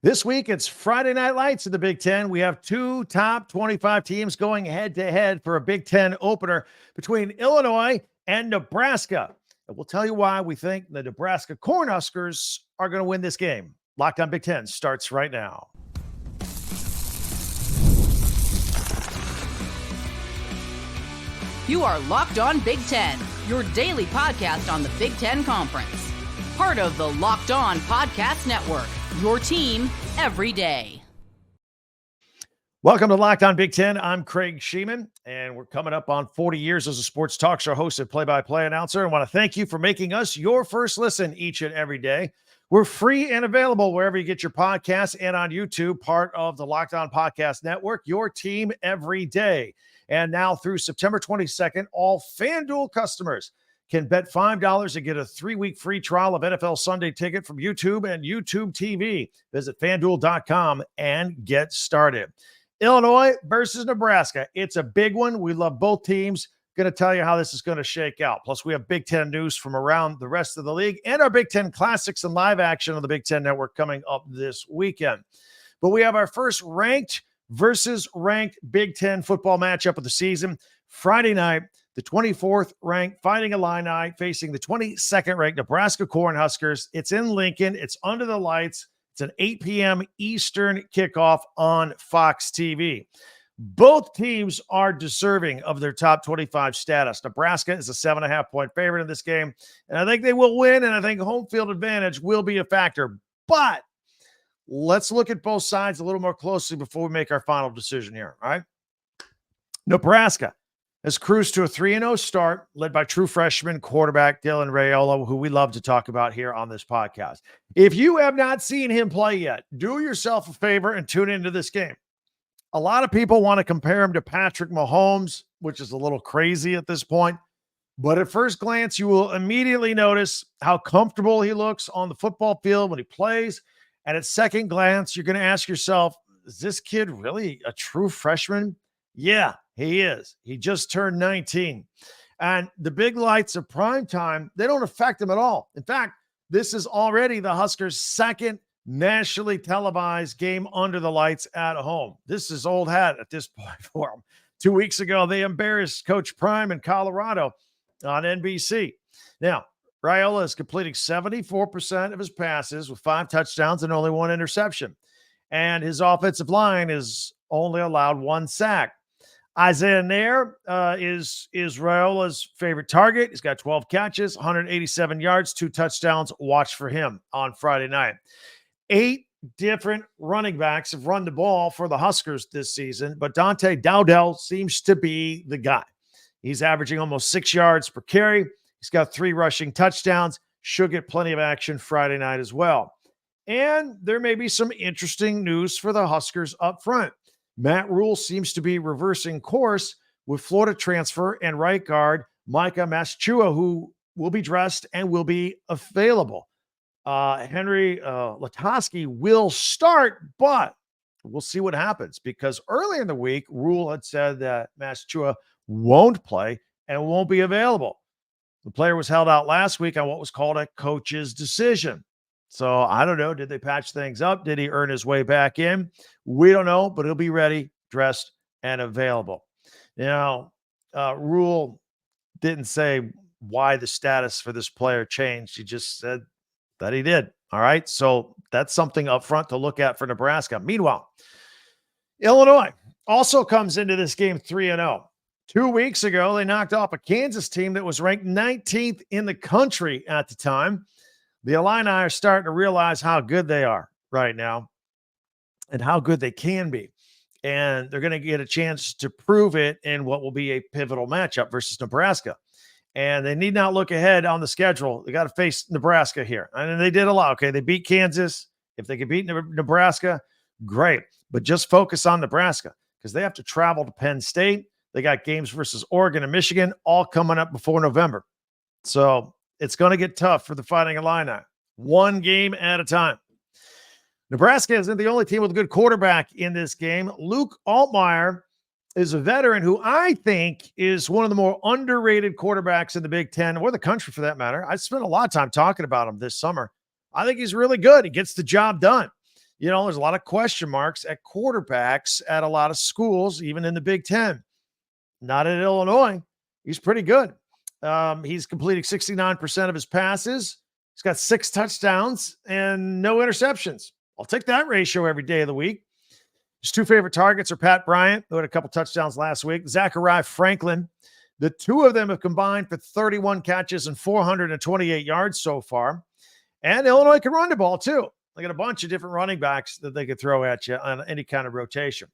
This week, it's Friday Night Lights in the Big Ten. We have two top 25 teams going head-to-head for a Big Ten opener between Illinois and Nebraska. And we'll tell you why we think the Nebraska Cornhuskers are going to win this game. Locked on Big Ten starts right now. You are Locked on Big Ten, your daily podcast on the Big Ten Conference. Part of the Locked On Podcast Network, your team every day. Welcome to Locked on Big Ten. I'm Craig Sheeman, and we're coming up on 40 years as a sports talk show host and play-by-play announcer. I want to thank you for making us your first listen each and every day. We're free and available wherever you get your podcasts and on YouTube, part of the Locked On Podcast Network, your team every day. And now through September 22nd, all FanDuel customers can bet $5 and get a 3-week free trial of NFL Sunday Ticket from YouTube and YouTube TV. Visit FanDuel.com and get started. Illinois versus Nebraska. It's a big one. We love both teams. Going to tell you how this is going to shake out. Plus, we have Big Ten news from around the rest of the league and our Big Ten classics and live action on the Big Ten Network coming up this weekend. But we have our first ranked versus ranked Big Ten football matchup of the season. Friday night, the 24th ranked Fighting Illini facing the 22nd ranked Nebraska Cornhuskers. It's in Lincoln. It's under the lights. It's an 8 p.m. Eastern kickoff on Fox TV. Both teams are deserving of their top 25 status. Nebraska is a 7.5-point favorite in this game, and I think they will win, and I think home field advantage will be a factor. But let's look at both sides a little more closely before we make our final decision here, all right? Nebraska has cruised to a 3-0 start, led by true freshman quarterback Dylan Raiola, who we love to talk about here on this podcast. If you have not seen him play yet, do yourself a favor and tune into this game. A lot of people want to compare him to Patrick Mahomes, which is a little crazy at this point. But at first glance, you will immediately notice how comfortable he looks on the football field when he plays. And at second glance, you're going to ask yourself, is this kid really a true freshman? Yeah, he is. He just turned 19. And the big lights of prime time, they don't affect him at all. In fact, this is already the Huskers' second nationally televised game under the lights at home. This is old hat at this point for them. 2 weeks ago, they embarrassed Coach Prime in Colorado on NBC. Now, Raiola is completing 74% of his passes with 5 touchdowns and only 1 interception. And his offensive line is only allowed 1 sack. Isaiah Nair is Raiola's favorite target. He's got 12 catches, 187 yards, 2 touchdowns. Watch for him on Friday night. 8 different running backs have run the ball for the Huskers this season, but Dante Dowdell seems to be the guy. He's averaging almost 6 yards per carry. He's got 3 rushing touchdowns. Should get plenty of action Friday night as well. And there may be some interesting news for the Huskers up front. Matt Rule seems to be reversing course with Florida transfer and right guard Micah Maschua, who will be dressed and will be available. Henry Latoski will start, but we'll see what happens because earlier in the week, Rule had said that Maschua won't play and won't be available. The player was held out last week on what was called a coach's decision. So I don't know. Did they patch things up? Did he earn his way back in? We don't know, but he'll be ready, dressed, and available. Now, Rule didn't say why the status for this player changed. He just said that he did. All right. So that's something up front to look at for Nebraska. Meanwhile, Illinois also comes into this game 3-0. 2 weeks ago, they knocked off a Kansas team that was ranked 19th in the country at the time. The Illini are starting to realize how good they are right now and how good they can be. And they're going to get a chance to prove it in what will be a pivotal matchup versus Nebraska. And they need not look ahead on the schedule. They got to face Nebraska here. And they did a lot. Okay, they beat Kansas. If they can beat Nebraska, great. But just focus on Nebraska because they have to travel to Penn State. They got games versus Oregon and Michigan all coming up before November. So it's going to get tough for the Fighting Illini. 1 game at a time. Nebraska isn't the only team with a good quarterback in this game. Luke Altmeyer is a veteran who I think is one of the more underrated quarterbacks in the Big Ten or the country for that matter. I spent a lot of time talking about him this summer. I think he's really good. He gets the job done. there's a lot of question marks at quarterbacks at a lot of schools, even in the Big Ten. Not at Illinois. He's pretty good. He's completing 69% of his passes. He's got 6 touchdowns and no interceptions. I'll take that ratio every day of the week. His 2 favorite targets are Pat Bryant, who had a couple touchdowns last week, Zachariah Franklin. The 2 of them have combined for 31 catches and 428 yards so far. And Illinois can run the ball too. They got a bunch of different running backs that they could throw at you on any kind of rotation.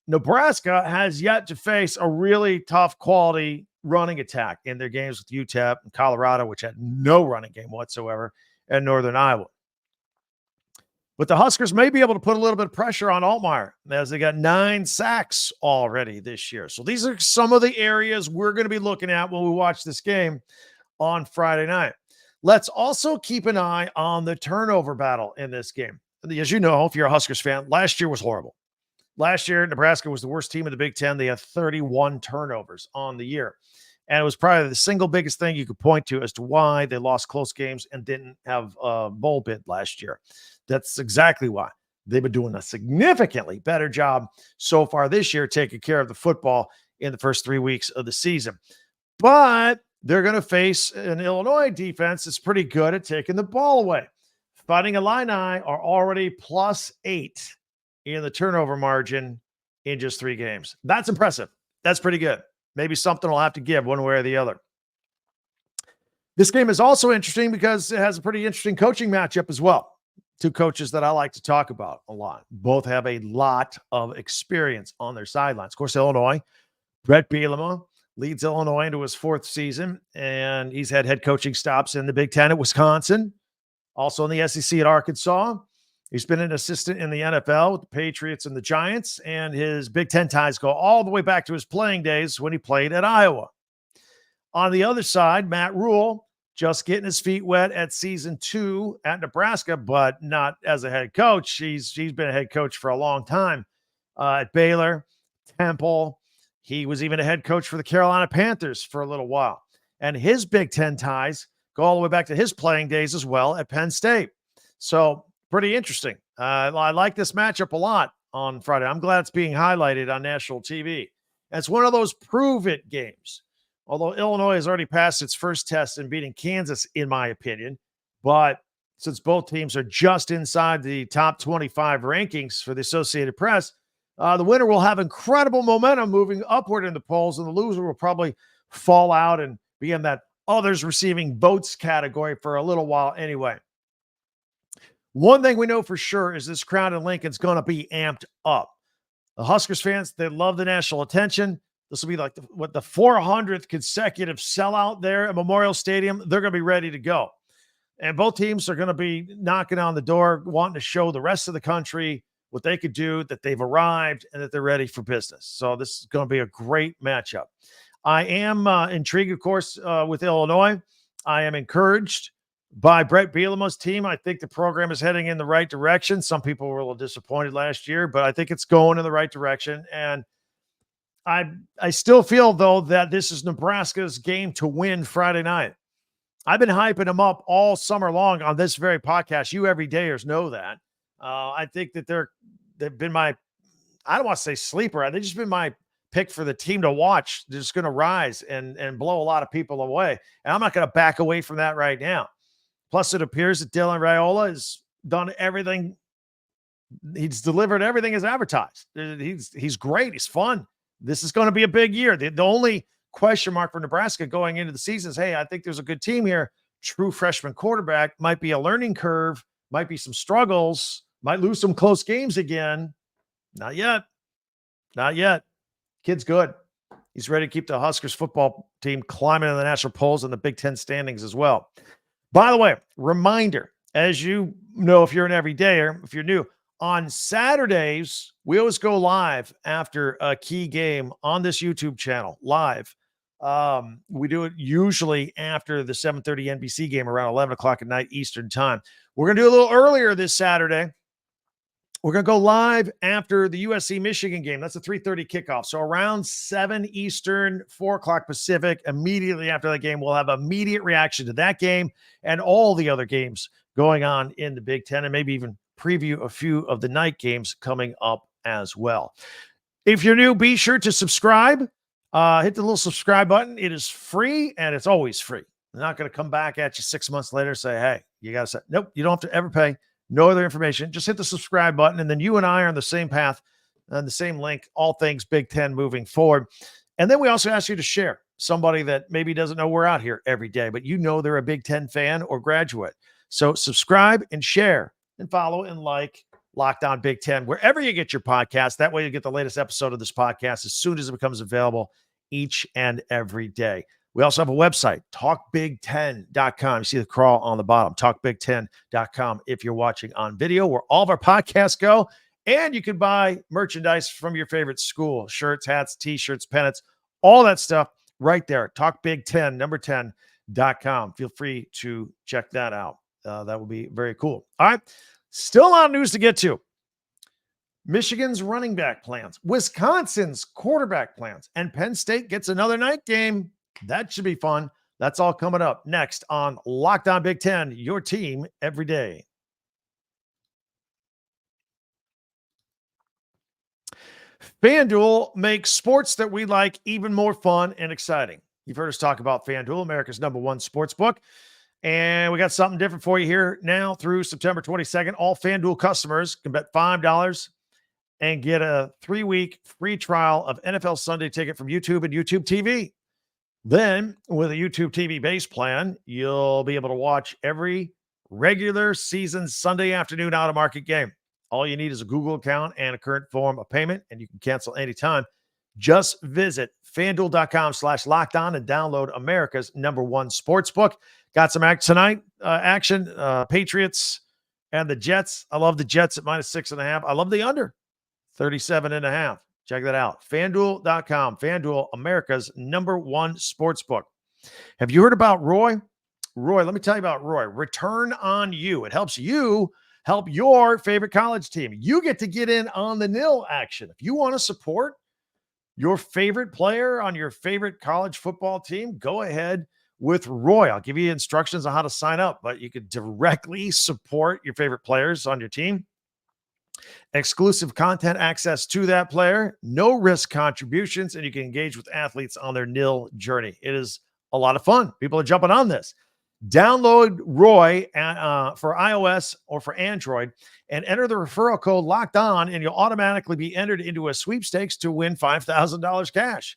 Nebraska has yet to face a really tough quality running attack in their games with UTEP and Colorado, which had no running game whatsoever, and Northern Iowa. But the Huskers may be able to put a little bit of pressure on Altmyer, as they got 9 sacks already this year. So these are some of the areas we're going to be looking at when we watch this game on Friday night. Let's also keep an eye on the turnover battle in this game. As you know, if you're a Huskers fan, last year was horrible. Last year, Nebraska was the worst team in the Big Ten. They had 31 turnovers on the year. And it was probably the single biggest thing you could point to as to why they lost close games and didn't have a bowl bid last year. That's exactly why. They've been doing a significantly better job so far this year taking care of the football in the first 3 weeks of the season. But they're going to face an Illinois defense that's pretty good at taking the ball away. Fighting Illini are already +8 in the turnover margin in just 3 games. That's impressive. That's pretty good. Maybe something will have to give one way or the other. This game is also interesting because it has a pretty interesting coaching matchup as well. 2 coaches that I like to talk about a lot. Both have a lot of experience on their sidelines. Of course, Illinois, Brett Bielema leads Illinois into his 4th season, and he's had head coaching stops in the Big Ten at Wisconsin, also in the SEC at Arkansas. He's been an assistant in the NFL with the Patriots and the Giants, and his Big Ten ties go all the way back to his playing days when he played at Iowa. On the other side, Matt Rule, just getting his feet wet at season 2 at Nebraska, but not as a head coach. He's been a head coach for a long time at Baylor, Temple. He was even a head coach for the Carolina Panthers for a little while. And his Big Ten ties go all the way back to his playing days as well at Penn State. So pretty interesting. I like this matchup a lot on Friday. I'm glad it's being highlighted on national TV. And it's one of those prove-it games. Although Illinois has already passed its first test in beating Kansas, in my opinion. But since both teams are just inside the top 25 rankings for the Associated Press, the winner will have incredible momentum moving upward in the polls, and the loser will probably fall out and be in that others receiving votes category for a little while anyway. One thing we know for sure is this crowd in Lincoln's going to be amped up. The Huskers fans, they love the national attention. This will be like the 400th consecutive sellout there at Memorial Stadium. They're going to be ready to go. And both teams are going to be knocking on the door, wanting to show the rest of the country what they could do, that they've arrived, and that they're ready for business. So this is going to be a great matchup. I am intrigued, of course, with Illinois. I am encouraged by Brett Bielema's team. I think the program is heading in the right direction. Some people were a little disappointed last year, but I think it's going in the right direction. And I still feel, though, that this is Nebraska's game to win Friday night. I've been hyping them up all summer long on this very podcast. You everydayers know that. I think that they've been my, I don't want to say sleeper. They've just been my pick for the team to watch. They're just going to rise and blow a lot of people away. And I'm not going to back away from that right now. Plus, it appears that Dylan Raiola has done everything. He's delivered everything as advertised. He's great. He's fun. This is going to be a big year. The only question mark for Nebraska going into the season is, hey, I think there's a good team here. True freshman quarterback, might be a learning curve, might be some struggles, might lose some close games again. Not yet. Not yet. Kid's good. He's ready to keep the Huskers football team climbing in the national polls and the Big Ten standings as well. By the way, reminder, as you know, if you're an everydayer, if you're new, on Saturdays, we always go live after a key game on this YouTube channel, live. We do it usually after the 7:30 NBC game around 11 o'clock at night Eastern time. We're going to do a little earlier this Saturday. We're going to go live after the USC Michigan game. That's a 3:30 kickoff. So around 7 Eastern, 4 o'clock Pacific, immediately after that game, we'll have immediate reaction to that game and all the other games going on in the Big Ten, and maybe even preview a few of the night games coming up as well. If you're new, be sure to subscribe. Hit the little subscribe button. It is free, and it's always free. They're not going to come back at you 6 months later and say, hey, you got to say, nope, you don't have to ever pay. No other information. Just hit the subscribe button, and then you and I are on the same path, on the same link, all things Big Ten moving forward. And then we also ask you to share somebody that maybe doesn't know we're out here every day, but you know they're a Big Ten fan or graduate. So subscribe and share and follow and like Locked On Big Ten wherever you get your podcast. That way you get the latest episode of this podcast as soon as it becomes available each and every day. We also have a website, talkbig10.com. You see the crawl on the bottom, talkbig10.com if you're watching on video, where all of our podcasts go. And you can buy merchandise from your favorite school, shirts, hats, t-shirts, pennants, all that stuff right there, talkbig10, number 10.com. Feel free to check that out. That would be very cool. All right, still a lot of news to get to. Michigan's running back plans, Wisconsin's quarterback plans, and Penn State gets another night game. That should be fun. That's all coming up next on Locked On Big Ten, your team every day. FanDuel makes sports that we like even more fun and exciting. You've heard us talk about FanDuel, America's #1 sports book. And we got something different for you here now through September 22nd. All FanDuel customers can bet $5 and get a 3-week free trial of NFL Sunday Ticket from YouTube and YouTube TV. Then, with a YouTube TV base plan, you'll be able to watch every regular season Sunday afternoon out-of-market game. All you need is a Google account and a current form of payment, and you can cancel anytime. Just visit FanDuel.com/lockedon and download America's #1 sportsbook. Got some action. Patriots and the Jets. I love the Jets at -6.5. I love the under 37.5. Check that out. FanDuel.com. FanDuel, America's #1 sportsbook. Have you heard about Roy? Roy, let me tell you about Roy. Return on You. It helps you help your favorite college team. You get to get in on the nil action. If you want to support your favorite player on your favorite college football team, go ahead with Roy. I'll give you instructions on how to sign up, but you could directly support your favorite players on your team. Exclusive content access to that player, no risk contributions, and you can engage with athletes on their nil journey. It is a lot of fun. People are jumping on this. Download Roy for iOS or for Android and enter the referral code Locked On, and you'll automatically be entered into a sweepstakes to win $5,000 cash.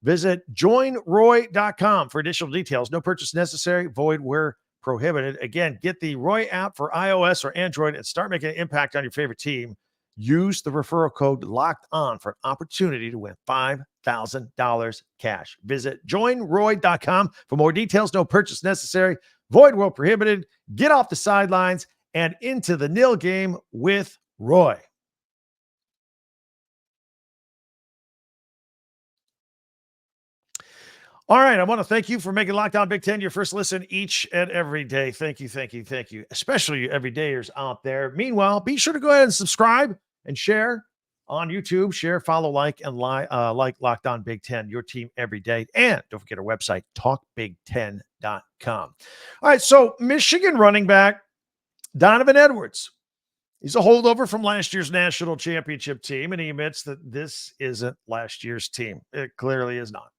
Visit joinroy.com for additional details. No purchase necessary. Void where prohibited. Again, get the Roy app for iOS or Android and start making an impact on your favorite team. Use the referral code Locked On for an opportunity to win $5,000 cash. Visit joinroy.com for more details. No purchase necessary. Void where prohibited. Get off the sidelines and into the nil game with Roy. All right, I want to thank you for making Locked On Big Ten your first listen each and every day. Thank you, thank you, thank you, especially you everydayers out there. Meanwhile, be sure to go ahead and subscribe and share on YouTube. Share, follow, like, and like Locked On Big Ten, your team every day. And don't forget our website, talkbig10.com. All right, so Michigan running back Donovan Edwards. He's a holdover from last year's national championship team, and he admits that this isn't last year's team. It clearly is not.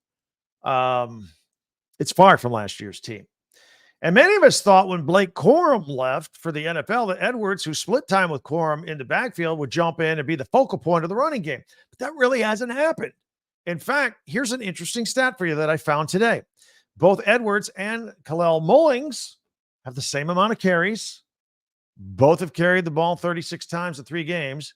It's far from last year's team. And many of us thought when Blake Corum left for the NFL that Edwards, who split time with Corum in the backfield, would jump in and be the focal point of the running game. But that really hasn't happened. In fact, here's an interesting stat for you that I found today. Both Edwards and Kalel Mullings have the same amount of carries. Both have carried the ball 36 times in 3 games.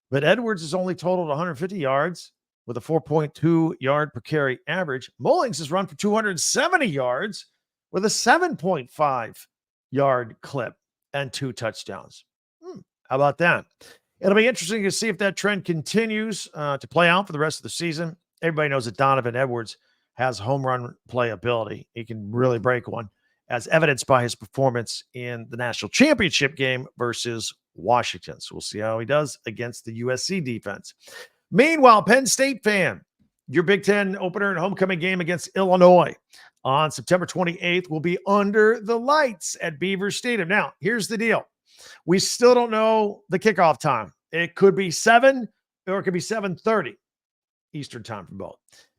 But Edwards has only totaled 150 yards. With a 4.2 yard per carry average. Mullings has run for 270 yards with a 7.5 yard clip and 2 touchdowns. How about that? It'll be interesting to see if that trend continues to play out for the rest of the season. Everybody knows that Donovan Edwards has home run playability. He can really break one, as evidenced by his performance in the national championship game versus Washington. So we'll see how he does against the USC defense. Meanwhile, Penn State fan, your Big Ten opener and homecoming game against Illinois on September 28th will be under the lights at Beaver Stadium. Now, here's the deal. We still don't know the kickoff time. It could be 7 or it could be 7:30 Eastern time for both.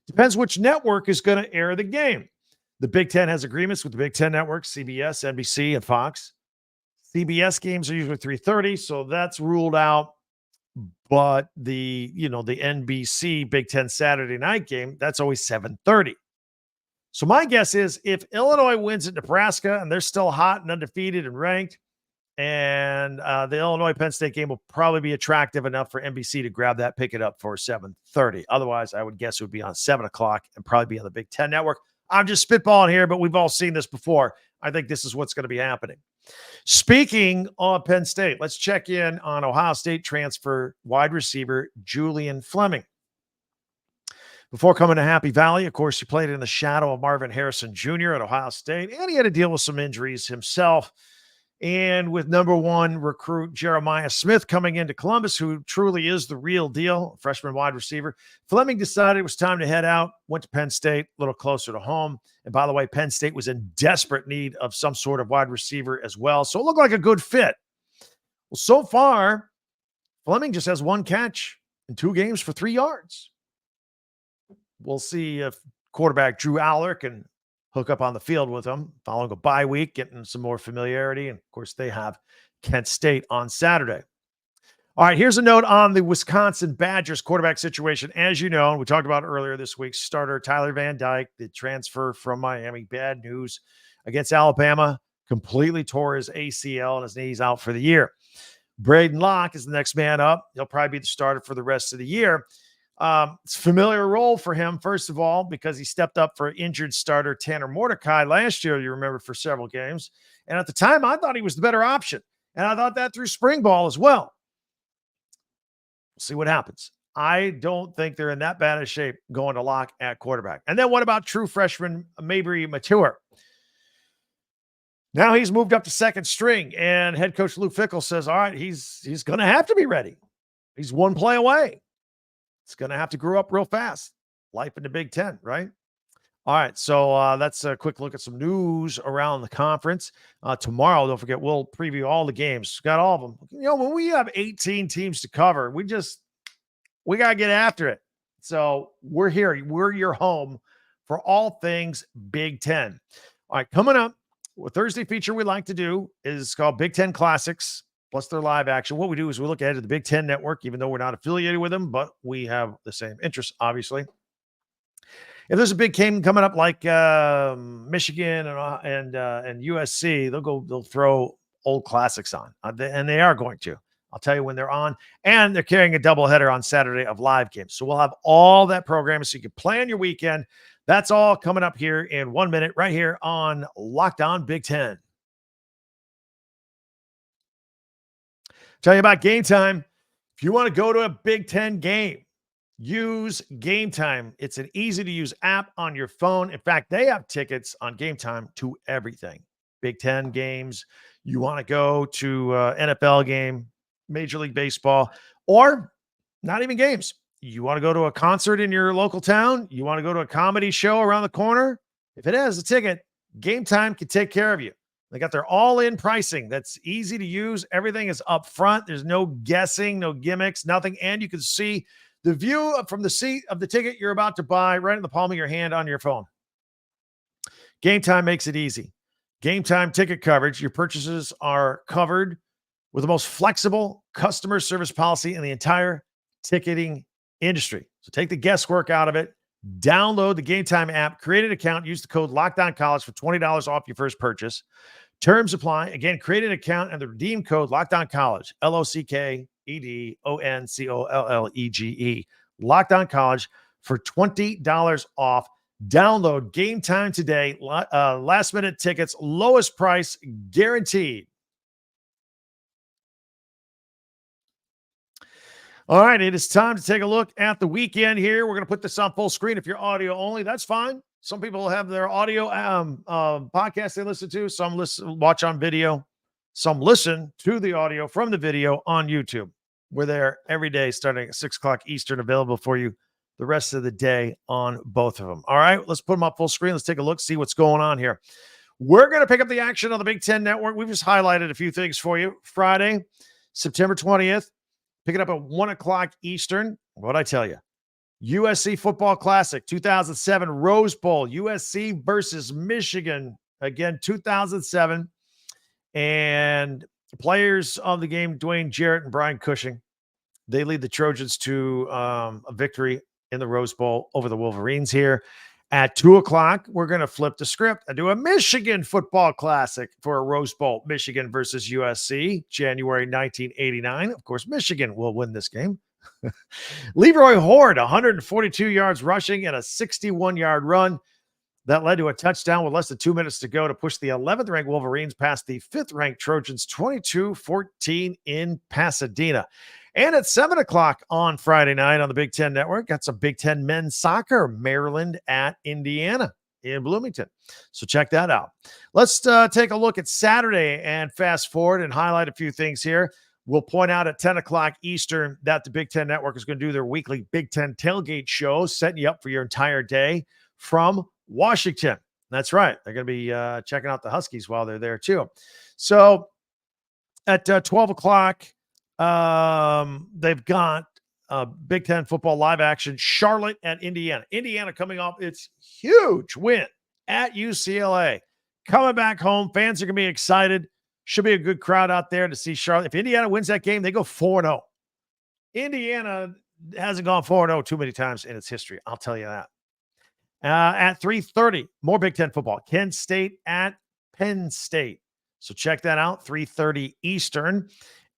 Depends which network is going to air the game. The Big Ten has agreements with the Big Ten networks, CBS, NBC, and Fox. CBS games are usually 3:30, so that's ruled out. But the NBC Big Ten Saturday night game, that's always 7:30. So my guess is if Illinois wins at Nebraska and they're still hot and undefeated and ranked, and the Illinois-Penn State game will probably be attractive enough for NBC to grab that, pick it up for 7:30. Otherwise, I would guess it would be on 7 o'clock and probably be on the Big Ten Network. I'm just spitballing here, but we've all seen this before. I think this is what's going to be happening. Speaking of Penn State, let's check in on Ohio State transfer wide receiver Julian Fleming. Before coming to Happy Valley, of course, he played in the shadow of Marvin Harrison Jr. at Ohio State, and he had to deal with some injuries himself. And with number 1 recruit Jeremiah Smith coming into Columbus, who truly is the real deal, freshman wide receiver, Fleming decided it was time to head out, went to Penn State, a little closer to home. And by the way, Penn State was in desperate need of some sort of wide receiver as well. So it looked like a good fit. Well, so far, Fleming just has 1 catch in 2 games for 3 yards. We'll see if quarterback Drew Aller can hook up on the field with him following a bye week, getting some more familiarity. And of course, they have Kent State on Saturday. All right, here's a note on the Wisconsin Badgers quarterback situation. As you know, and we talked about earlier this week, starter Tyler Van Dyke, the transfer from Miami, bad news against Alabama, completely tore his ACL and his knee's out for the year. Braden Locke is the next man up. He'll probably be the starter for the rest of the year. It's a familiar role for him, first of all, because he stepped up for injured starter Tanner Mordecai last year, you remember, for several games. And at the time, I thought he was the better option. And I thought that through spring ball as well. We'll see what happens. I don't think they're in that bad of shape going to Locke at quarterback. And then what about true freshman Mabry Mature? Now he's moved up to second string, and head coach Luke Fickell says, all right, he's going to have to be ready. He's 1 play away. It's going to have to grow up real fast. Life in the Big Ten, right? All right, so that's a quick look at some news around the conference. Tomorrow, don't forget, we'll preview all the games. Got all of them. When we have 18 teams to cover, we got to get after it. So we're here. We're your home for all things Big Ten. All right, coming up, a Thursday feature we like to do is called Big Ten Classics, plus their live action. What we do is we look ahead at the Big Ten Network, even though we're not affiliated with them, but we have the same interests, obviously. If there's a big game coming up like Michigan and USC, they'll throw old classics on, and they are going to. I'll tell you when they're on, and they're carrying a doubleheader on Saturday of live games. So we'll have all that programming so you can plan your weekend. That's all coming up here in 1 minute right here on Locked On Big Ten. Tell you about Game Time. If you want to go to a Big Ten game, use Game Time. It's an easy-to-use app on your phone. In fact, they have tickets on Game Time to everything. Big Ten games. You want to go to NFL game, Major League Baseball, or not even games. You want to go to a concert in your local town? You want to go to a comedy show around the corner? If it has a ticket, Game Time can take care of you. They got their all-in pricing. That's easy to use. Everything is up front. There's no guessing, no gimmicks, nothing. And you can see the view from the seat of the ticket you're about to buy right in the palm of your hand on your phone. Game Time makes it easy. Game Time ticket coverage. Your purchases are covered with the most flexible customer service policy in the entire ticketing industry. So take the guesswork out of it. Download the Game Time app, create an account, use the code LOCKDOWNCollege for $20 off your first purchase. Terms apply. Again, create an account and the redeem code LOCKDOWNCollege, LOCKEDONCOLLEGE, LOCKDOWNCollege for $20 off. Download Game Time today. Last minute tickets, lowest price guaranteed. All right, it is time to take a look at the weekend here. We're going to put this on full screen. If you're audio only, that's fine. Some people have their audio podcast they listen to. Some watch on video. Some listen to the audio from the video on YouTube. We're there every day starting at 6 o'clock Eastern, available for you the rest of the day on both of them. All right, let's put them up full screen. Let's take a look, see what's going on here. We're going to pick up the action on the Big Ten Network. We've just highlighted a few things for you. Friday, September 20th, pick it up at 1 o'clock Eastern. What'd I tell you? USC Football Classic, 2007 Rose Bowl, USC versus Michigan. Again, 2007. And the players of the game, Dwayne Jarrett and Brian Cushing, they lead the Trojans to a victory in the Rose Bowl over the Wolverines here. At 2 o'clock, we're going to flip the script and do a Michigan Football Classic for a Rose Bowl, Michigan versus USC, January 1989. Of course, Michigan will win this game. Leroy Horde, 142 yards rushing and a 61-yard run. That led to a touchdown with less than 2 minutes to go to push the 11th-ranked Wolverines past the 5th-ranked Trojans 22-14 in Pasadena. And at 7 o'clock on Friday night on the Big Ten Network, got some Big Ten men's soccer, Maryland at Indiana in Bloomington. So check that out. Let's take a look at Saturday and fast forward and highlight a few things here. We'll point out at 10 o'clock Eastern that the Big Ten Network is going to do their weekly Big Ten tailgate show, setting you up for your entire day from Washington. That's right. They're going to be checking out the Huskies while they're there too. So at 12 o'clock, they've got Big Ten football live action, Charlotte at Indiana. Indiana coming off its huge win at UCLA. Coming back home, fans are going to be excited. Should be a good crowd out there to see Charlotte. If Indiana wins that game, they go 4-0. Indiana hasn't gone 4-0 too many times in its history. I'll tell you that. At 3:30, more Big Ten football. Kent State at Penn State. So check that out, 3:30 Eastern.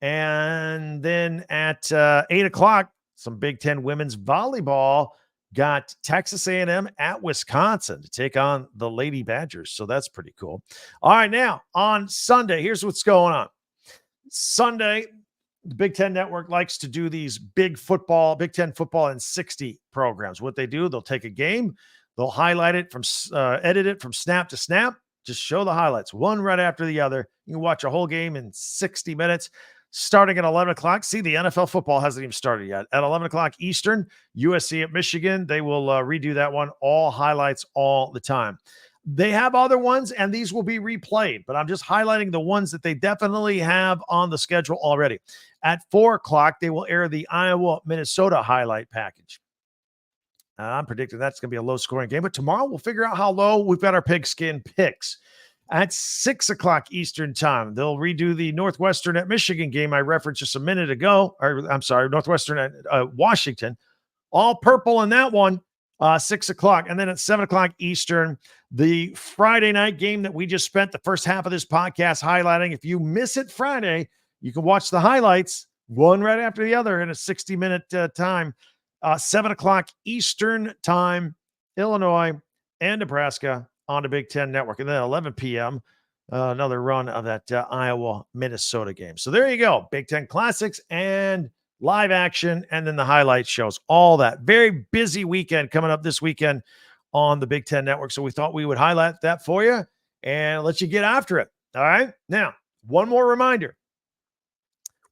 And then at 8 o'clock, some Big Ten women's volleyball. Got Texas A&M at Wisconsin to take on the Lady Badgers. So that's pretty cool. All right, now on Sunday, here's what's going on. Sunday, the Big Ten Network likes to do these Big Ten football in 60 programs. What they do, they'll take a game, they'll highlight it from, edit it from snap to snap, just show the highlights, one right after the other. You can watch a whole game in 60 minutes. Starting at 11 o'clock. See, the NFL football hasn't even started yet. At 11 o'clock Eastern, USC at Michigan. They will redo that one. All highlights all the time. They have other ones, and these will be replayed, but I'm just highlighting the ones that they definitely have on the schedule already. At 4 o'clock, they will air the Iowa-Minnesota highlight package. I'm predicting that's going to be a low-scoring game, but tomorrow we'll figure out how low. We've got our pigskin picks. At 6 o'clock Eastern time, they'll redo the Northwestern at Michigan game I referenced just a minute ago. Or I'm sorry, Northwestern at Washington. All purple in that one, 6 o'clock. And then at 7 o'clock Eastern, the Friday night game that we just spent the first half of this podcast highlighting. If you miss it Friday, you can watch the highlights, one right after the other in a 60-minute time. 7 o'clock Eastern time, Illinois and Nebraska on the Big Ten Network. And then 11 p.m., another run of that Iowa-Minnesota game. So there you go. Big Ten Classics and live action, and then the highlight shows. All that. Very busy weekend coming up this weekend on the Big Ten Network. So we thought we would highlight that for you and let you get after it. All right? Now, one more reminder.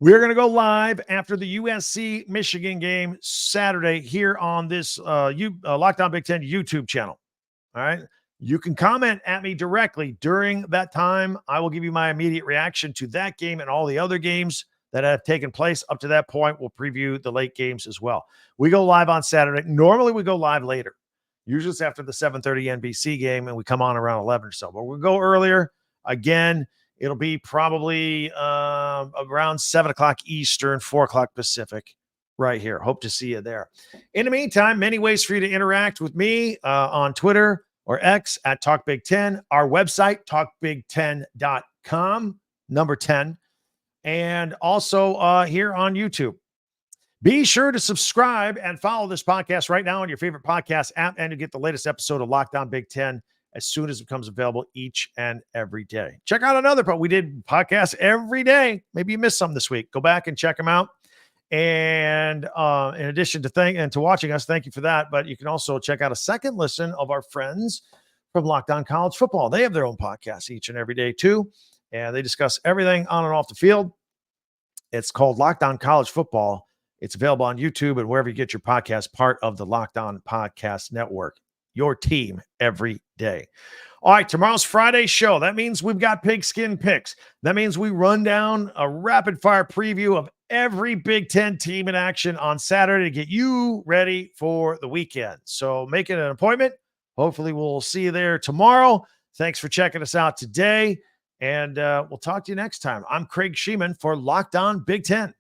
We're going to go live after the USC-Michigan game Saturday here on this Locked On Big Ten YouTube channel. All right? You can comment at me directly during that time. I will give you my immediate reaction to that game and all the other games that have taken place up to that point. We'll preview the late games as well. We go live on Saturday. Normally, we go live later. Usually it's after the 7:30 NBC game, and we come on around 11 or so. But we'll go earlier. Again, it'll be probably around 7 o'clock Eastern, 4 o'clock Pacific right here. Hope to see you there. In the meantime, many ways for you to interact with me on Twitter or X at TalkBig10, our website, talkbig10.com, number 10, and also here on YouTube. Be sure to subscribe and follow this podcast right now on your favorite podcast app, and to get the latest episode of Locked On Big Ten as soon as it becomes available each and every day. Check out another, but we did podcasts every day. Maybe you missed some this week. Go back and check them out. And in addition to watching us, thank you for that. But you can also check out a second listen of our friends from Locked On College Football. They have their own podcast each and every day too, and they discuss everything on and off the field. It's called Locked On College Football. It's available on YouTube and wherever you get your podcast, part of the Locked On Podcast Network. Your team every day. All right, tomorrow's Friday show. That means we've got pigskin picks. That means we run down a rapid fire preview of every Big Ten team in action on Saturday to get you ready for the weekend. So make it an appointment. Hopefully we'll see you there tomorrow. Thanks for checking us out today, and we'll talk to you next time. I'm Craig Sheeman for Locked On Big Ten.